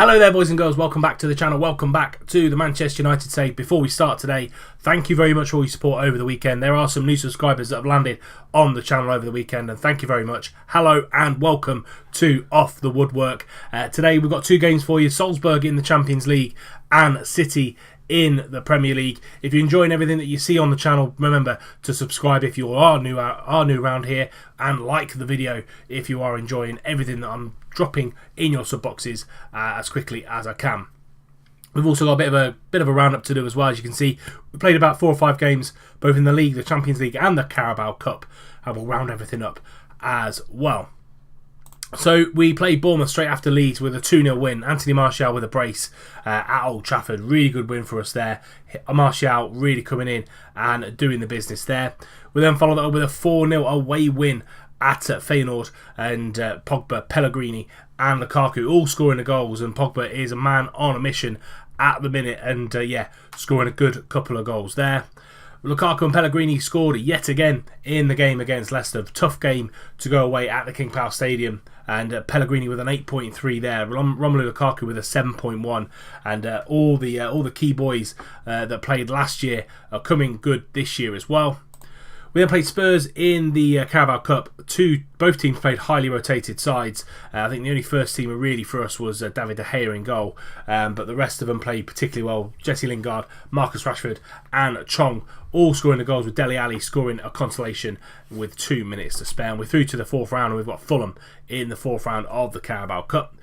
Hello there, boys and girls. Welcome back to the channel. Welcome back to the Manchester United Save. Before we start today, thank you very much for all your support over the weekend. There are some new subscribers that have landed on the channel over the weekend, and thank you very much. Hello and welcome to Off the Woodwork. Today we've got two games for you: Salzburg in the Champions League and City in the Premier League. If you're enjoying everything that you see on the channel, remember to subscribe if you are new around here, and like the video if you are enjoying everything that I'm dropping in your sub boxes as quickly as I can. We've also got a bit of a roundup to do as well. As you can see, we played about 4 or 5 games both in the league, the Champions League and the Carabao Cup, and we'll round everything up as well. So we played Bournemouth straight after Leeds with a 2-0 win. Anthony Martial with a brace at Old Trafford. Really good win for us there. Martial really coming in and doing the business there. We then followed that up with a 4-0 away win at Feyenoord, and Pogba, Pellegrini and Lukaku all scoring the goals, and Pogba is a man on a mission at the minute, and scoring a good couple of goals there. Lukaku and Pellegrini scored yet again in the game against Leicester. Tough game to go away at the King Power Stadium, and Pellegrini with an 8.3 there. Romelu Lukaku with a 7.1, and all the key boys that played last year are coming good this year as well. We then played Spurs in the Carabao Cup. Both teams played highly rotated sides. I think the only first teamer really for us was David De Gea in goal, but the rest of them played particularly well. Jesse Lingard, Marcus Rashford and Chong all scoring the goals, with Dele Alli scoring a consolation with 2 minutes to spare. And we're through to the 4th round, and we've got Fulham in the 4th round of the Carabao Cup.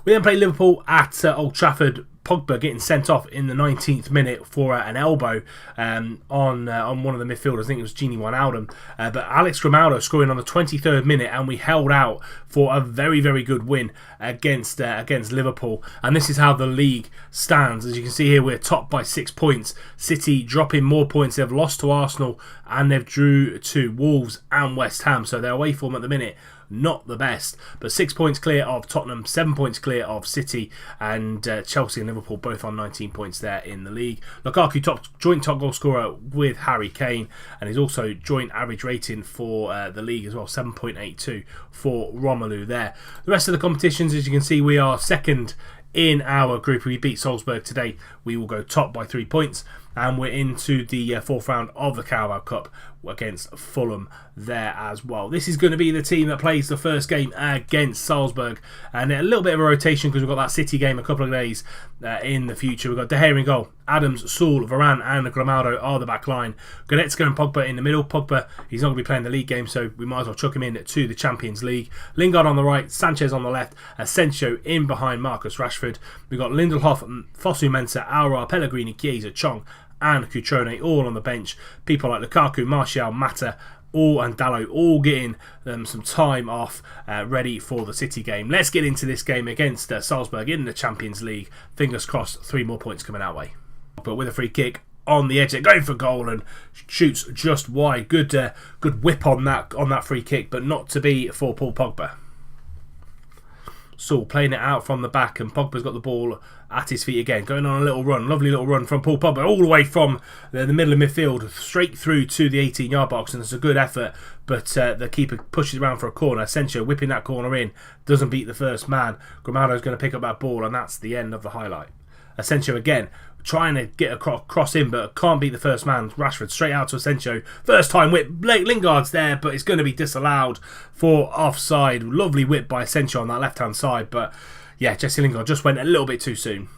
We then played Liverpool at Old Trafford. Pogba getting sent off in the 19th minute for an elbow on one of the midfielders. I think it was Gini Wijnaldum. But Alex Grimaldo scoring on the 23rd minute, and we held out for a very, very good win against Liverpool. And this is how the league stands. As you can see here, we're top by 6 points. City dropping more points. They've lost to Arsenal and they've drew to Wolves and West Ham. So their away form at the minute, not the best, but 6 points clear of Tottenham, 7 points clear of City, and Chelsea and Liverpool both on 19 points there in the league. Lukaku joint top goal scorer with Harry Kane, and he's also joint average rating for the league as well, 7.82 for Romelu there. The rest of the competitions, as you can see, we are second in our group. We beat Salzburg today. We will go top by 3 points, and we're into the 4th round of the Carabao Cup against Fulham there as well. This is going to be the team that plays the first game against Salzburg, and a little bit of a rotation because we've got that City game a couple of days in the future. We've got De Gea in goal, Adams, Saul, Varane and Grimaldo are the back line. Goretzka and Pogba in the middle. Pogba, he's not going to be playing the league game, so we might as well chuck him in to the Champions League. Lingard on the right, Sanchez on the left, Asensio in behind Marcus Rashford. We've got Lindelof, Fosu Mensah, Aouar, Pellegrini, Chiesa, Chong and Cutrone all on the bench. People like Lukaku, Martial, Mata, and Dalot all getting some time off, ready for the City game. Let's get into this game against Salzburg in the Champions League. Fingers crossed, 3 more points coming our way. But with a free kick on the edge, they're going for goal and shoots just wide. Good whip on that free kick, but not to be for Paul Pogba. Saul playing it out from the back, and Pogba's got the ball at his feet again, going on a little run, lovely little run from Paul Pogba all the way from the middle of midfield straight through to the 18-yard box, and it's a good effort, but the keeper pushes around for a corner. Asensio whipping that corner in, doesn't beat the first man. Grimaldo's going to pick up that ball, and that's the end of the highlight. Asensio again trying to get a cross in, but can't beat the first man. Rashford straight out to Asensio. First time whip. Lingard's there, but it's going to be disallowed for offside. Lovely whip by Asensio on that left-hand side, but yeah, Jesse Lingard just went a little bit too soon.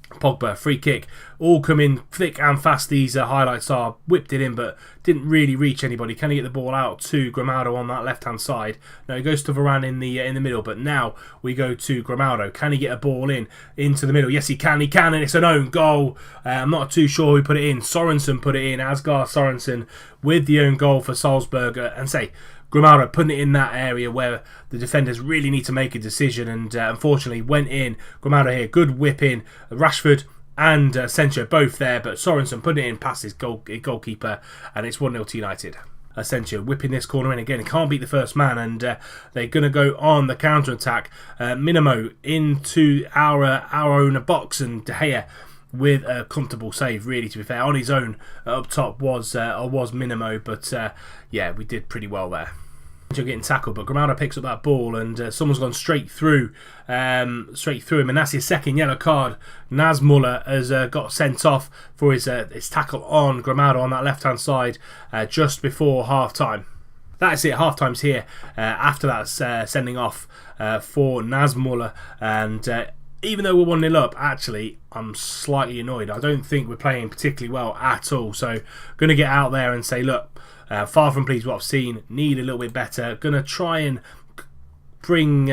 Pogba, free kick, all come in thick and fast. These highlights are, whipped it in but didn't really reach anybody. Can he get the ball out to Grimaldo on that left hand side? No, he goes to Varane in the middle, but now we go to Grimaldo. Can he get a ball into the middle? Yes, he can, and it's an own goal. I'm not too sure who put it in. Sorensen put it in, Asgar Sorensen with the own goal for Salzburg, and Grimaldo putting it in that area where the defenders really need to make a decision, and unfortunately went in. Grimaldo here, good whip in. Rashford and Asensio both there, but Sorensen putting it in past his goalkeeper, and it's 1-0 to United. Asensio whipping this corner in again. He can't beat the first man, and they're going to go on the counter-attack. Minimo into our own box, and De Gea with a comfortable save, really, to be fair. On his own up top was Minimo, but yeah, we did pretty well there. Getting tackled, but Grimaldo picks up that ball and someone's gone straight through him, and that's his second yellow card. Nazmuller has got sent off for his tackle on Grimaldo on that left hand side just before half time. That's it, half time's here after that sending off for Nazmuller, and even though we're 1-0 up, actually I'm slightly annoyed. I don't think we're playing particularly well at all, so going to get out there and say, look, far from pleased with what I've seen, need a little bit better. Going to try and bring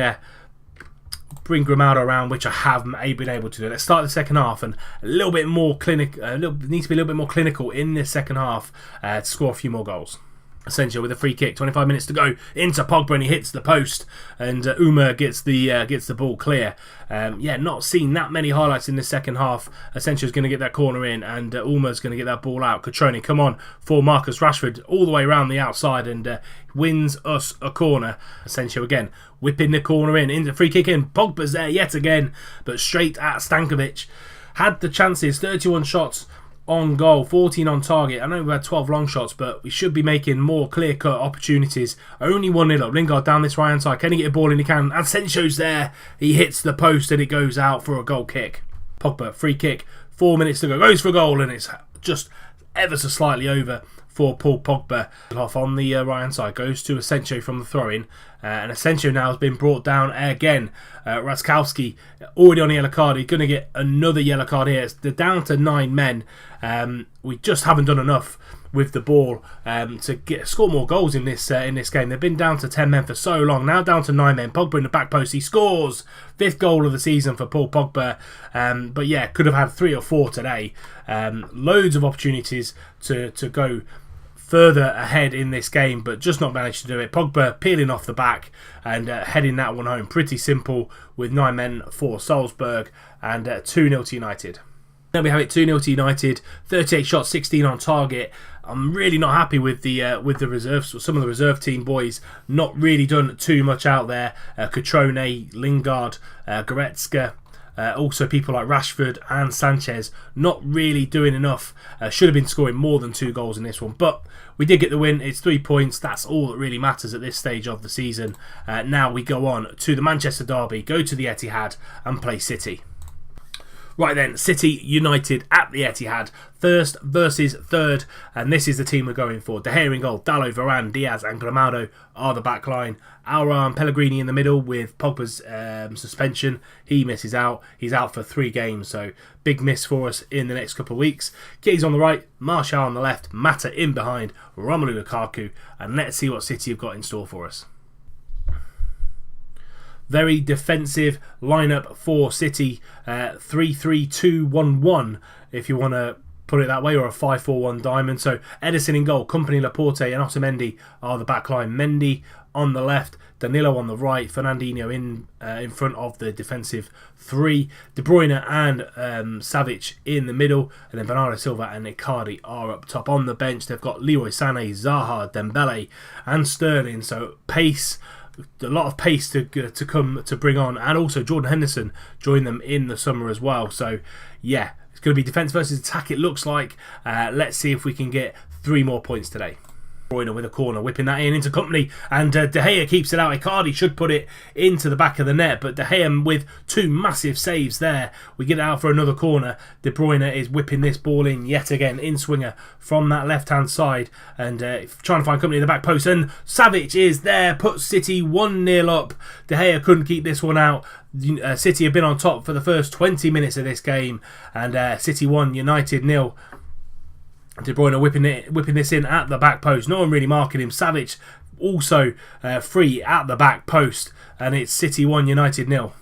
Grimaldo around, which I have been able to do. Let's start the second half and a little bit more clinical. Needs to be a little bit more clinical in this second half to score a few more goals. Asensio with a free kick, 25 minutes to go into Pogba, and he hits the post, and Uma gets the ball clear. Not seen that many highlights in the second half. Asensio's going to get that corner in, and Uma's going to get that ball out. Cutrone, come on for Marcus Rashford all the way around the outside, and wins us a corner. Asensio again whipping the corner in the free kick in. Pogba's there yet again, but straight at Stankovic. Had the chances, 31 shots on goal, 14 on target. I know we've had 12 long shots, but we should be making more clear-cut opportunities. Only 1-0 up. Lingard down this right-hand side. Can he get a ball in? He can. Asensio's there. He hits the post and it goes out for a goal kick. Pogba, free kick. 4 minutes to go. Goes for a goal, and it's just ever so slightly over for Paul Pogba. Off on the right-hand side. Goes to Asensio from the throw-in. And Asensio now has been brought down again. Raskowski already on a yellow card. He's going to get another yellow card here. They're down to 9 men. We just haven't done enough with the ball to score more goals in this game. They've been down to 10 men for so long. Now down to 9 men. Pogba in the back post. He scores. 5th goal of the season for Paul Pogba. But yeah, could have had 3 or 4 today. Loads of opportunities to go further ahead in this game, but just not managed to do it. Pogba peeling off the back and heading that one home. Pretty simple with 9 men for Salzburg, and 2-0 to United. Then we have it 2-0 to United. 38 shots, 16 on target. I'm really not happy with the reserves. Some of the reserve team boys not really done too much out there. Cutrone, Lingard, Goretzka. Also people like Rashford and Sanchez not really doing enough. Should have been scoring more than 2 goals in this one, but we did get the win. It's 3 points. That's all that really matters at this stage of the season. Now we go on to the Manchester derby, go to the Etihad and play City. Right then, City United at the Etihad, 1st versus 3rd, and this is the team we're going for. De Gea in goal, Dalot, Varane, Diaz and Grimaldo are the back line. Almiron, Pellegrini in the middle with Pogba's suspension. He misses out. He's out for 3 games, so big miss for us in the next couple of weeks. Chiesa on the right, Martial on the left, Mata in behind, Romelu Lukaku, and let's see what City have got in store for us. Very defensive lineup for City, 3-3-2-1-1 if you want to put it that way, or a 5-4-1 diamond. So Ederson in goal, Kompany, Laporte and Otamendi are the back line. Mendy on the left, Danilo on the right, Fernandinho in front of the defensive 3, De Bruyne and Savic in the middle, and then Bernardo Silva and Icardi are up top. On the bench they've got Leroy Sané, Zaha, Dembele and Sterling, so pace. A lot of pace to come to bring on, and also Jordan Henderson joined them in the summer as well. So yeah, it's going to be defence versus attack, it looks like. Let's see if we can get 3 more points today. Bruyne with a corner, whipping that in into Kompany, and De Gea keeps it out. Icardi should put it into the back of the net, but De Gea with 2 massive saves there. We get it out for another corner. De Bruyne is whipping this ball in yet again, in swinger from that left hand side, and trying to find Kompany in the back post, and Savic is there, puts City 1-0 up. De Gea couldn't keep this one out. City have been on top for the first 20 minutes of this game, and City 1, United 0. De Bruyne whipping this in at the back post. No one really marking him. Savic also free at the back post, and it's City 1, United 0.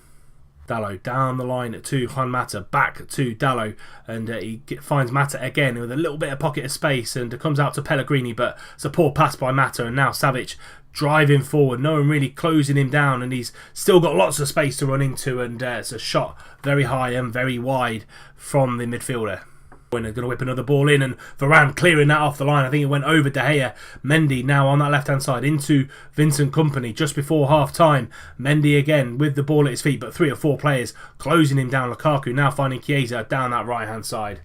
Dalot down the line to Juan Mata, back to Dalot, and he finds Mata again with a little bit of pocket of space, and comes out to Pellegrini, but it's a poor pass by Mata, and now Savic driving forward, no one really closing him down, and he's still got lots of space to run into, and it's a shot very high and very wide from the midfielder. When they're going to whip another ball in, and Varane clearing that off the line. I think it went over De Gea. Mendy now on that left hand side into Vincent Kompany just before half time. Mendy again with the ball at his feet, but 3 or 4 players closing him down. Lukaku now finding Chiesa down that right hand side,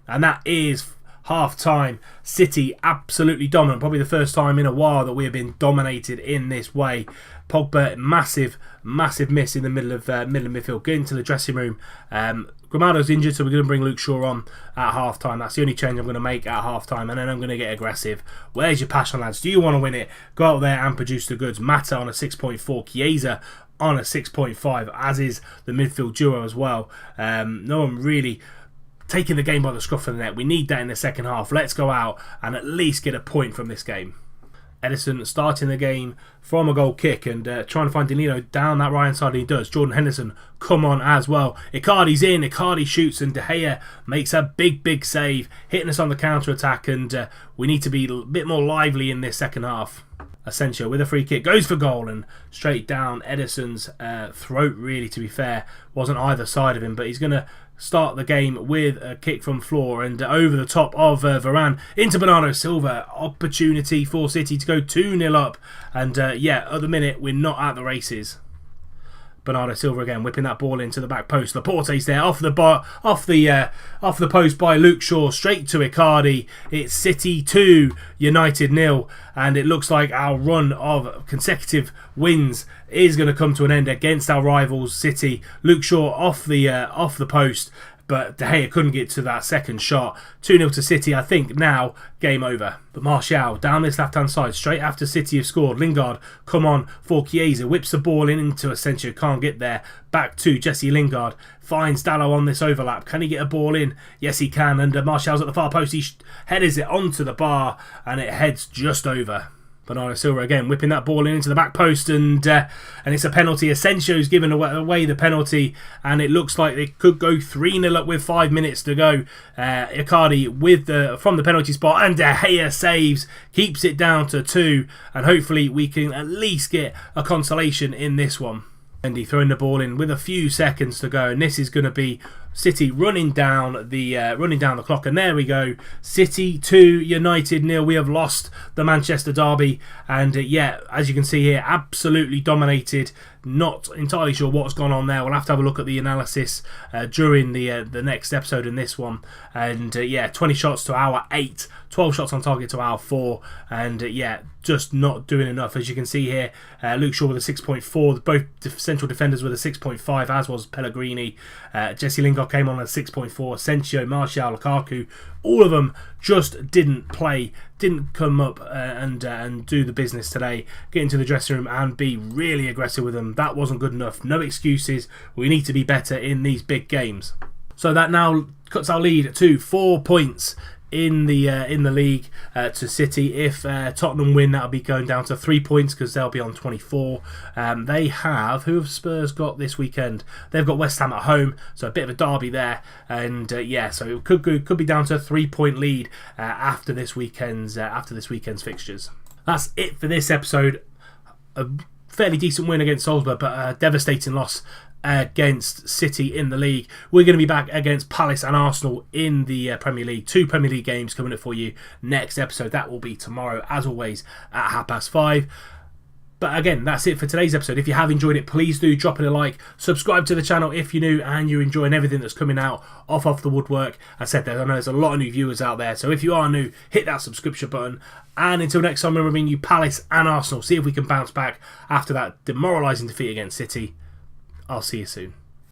and that is half time. City absolutely dominant, probably the first time in a while that we have been dominated in this way. Pogba, massive miss in the middle of midfield. Get into the dressing room. Gramado's injured, so we're going to bring Luke Shaw on at half time. That's the only change I'm going to make at half time, and then I'm going to get aggressive. Where's your passion, lads? Do you want to win it? Go out there and produce the goods. Mata on a 6.4, Chiesa on a 6.5, as is the midfield duo as well. No one really taking the game by the scruff of the neck. We need that in the second half. Let's go out and at least get a point from this game. Edison starting the game from a goal kick and trying to find Danilo down that right hand side, and he does. Jordan Henderson come on as well. Icardi's in, Icardi shoots, and De Gea makes a big save, hitting us on the counter attack, and we need to be a bit more lively in this second half. Asensio with a free kick goes for goal and straight down Edison's throat, really, to be fair. Wasn't either side of him, but he's going to start the game with a kick from floor and over the top of Varane into Bernardo Silva. Opportunity for City to go 2-0 up, and yeah, at the minute we're not at the races. Bernardo Silva again whipping that ball into the back post. Laporte's there off the post by Luke Shaw, straight to Icardi. It's City 2, United 0, and it looks like our run of consecutive wins is going to come to an end against our rivals City. Luke Shaw off the post, but De Gea couldn't get to that second shot. 2-0 to City. I think now game over. But Martial down this left-hand side straight after City have scored. Lingard come on for Chiesa. Whips the ball in into Asensio. Can't get there. Back to Jesse Lingard. Finds Dalot on this overlap. Can he get a ball in? Yes, he can. And Martial's at the far post. He headers it onto the bar and it heads just over. Bernardo Silva again whipping that ball into the back post, and it's a penalty. Asensio's given away the penalty, and it looks like they could go 3-0 up with 5 minutes to go. Icardi from the penalty spot, and De Gea saves, keeps it down to 2, and hopefully we can at least get a consolation in this one. Mendy throwing the ball in with a few seconds to go, and this is going to be City running down the clock, and there we go. City 2, United 0. We have lost the Manchester derby, and yeah, as you can see here, absolutely dominated. Not entirely sure what's gone on there. We'll have to have a look at the analysis during the next episode in this one. And yeah, 20 shots to our 8, 12 shots on target to our 4, and yeah, just not doing enough. As you can see here, Luke Shaw with a 6.4, both central defenders with a 6.5, as was Pellegrini. Jesse Lingard came on a 6.4, Asensio, Martial, Lukaku, all of them just didn't come up and do the business today. Get into the dressing room and be really aggressive with them. That wasn't good enough. No excuses. We need to be better in these big games. So that now cuts our lead to 4 points in the league to City. If Tottenham win, that'll be going down to 3 points because they'll be on 24. They have, who have Spurs got this weekend? They've got West Ham at home, so a bit of a derby there, and yeah, so it could be down to a 3-point lead after this weekend's fixtures. That's it for this episode. A fairly decent win against Salzburg, but a devastating loss against City in the league. We're going to be back against Palace and Arsenal in the Premier League. 2 Premier League games coming up for you next episode. That will be tomorrow, as always, at 5:30. But again, that's it for today's episode. If you have enjoyed it, please do drop it a like. Subscribe to the channel if you're new and you're enjoying everything that's coming out off the woodwork. I said that I know there's a lot of new viewers out there, so if you are new, hit that subscription button. And until next time, I'm bringing you Palace and Arsenal. See if we can bounce back after that demoralising defeat against City. I'll see you soon.